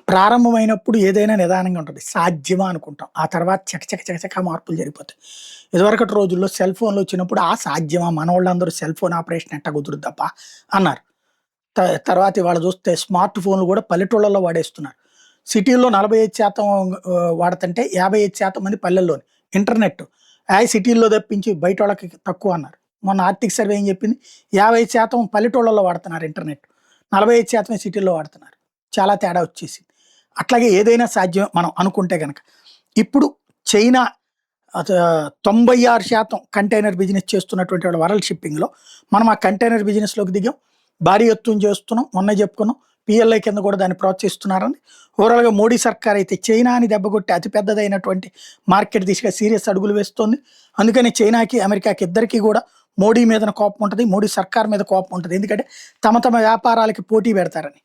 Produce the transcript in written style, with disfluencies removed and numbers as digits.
ప్రారంభమైనప్పుడు ఏదైనా నిదానంగా ఉంటుంది. సాధ్యమా అనుకుంటాం. ఆ తర్వాత చకచక మార్పులు జరిగిపోతాయి. ఇదివరకటి రోజుల్లో సెల్ ఫోన్‌లు వచ్చినప్పుడు సాధ్యమా? మనోళ్ళందరూ సెల్ ఫోన్ ఆపరేషన్ ఎట్టా కుదురుద్దబ్బా! అన్నారు. త తర్వాత ఇవాళ చూస్తే స్మార్ట్ ఫోన్‌లు కూడా పల్లెటూళ్ళలో వాడేస్తున్నారు. సిటీల్లో 45% వాడుతుంటే 55% మంది పల్లెల్లోనే. ఇంటర్నెట్. సిటీల్లో తప్పించి బయటోళ్ళకి తక్కువ అన్నారు. మొన్న ఆర్థిక సర్వే ఏం చెప్పింది? 55% పల్లెటూళ్ళలో వాడుతున్నారు ఇంటర్నెట్. 45% సిటీల్లో వాడుతున్నారు. చాలా తేడా వచ్చేసింది. అట్లాగే ఏదైనా సాధ్యమే మనం అనుకుంటే గనక. ఇప్పుడు చైనా అత 96% కంటైనర్ బిజినెస్ చేస్తున్నటువంటి వాళ్ళ వరల్డ్ షిప్పింగ్‌లో మనం ఆ కంటైనర్ బిజినెస్‌లోకి దిగాం. భారీ ఎత్తున చేస్తున్నాం. మొన్నే చెప్పుకున్నాం. పీఎల్ఐ కింద కూడా దాన్ని ప్రోత్సహిస్తున్నారని. ఓవరాల్‌గా మోడీ సర్కార్ అయితే చైనాని దెబ్బకొట్టి అతి పెద్దదైనటువంటి మార్కెట్ దిశగా సీరియస్ అడుగులు వేస్తోంది. అందుకని చైనాకి, అమెరికాకి ఇద్దరికీ కూడా మోడీ మీదన కోపం ఉంటది. మోడీ సర్కార్ మీద కోపం ఉంటది. ఎందుకంటే తమ తమ వ్యాపారాలకి పోటీ పెడతారని.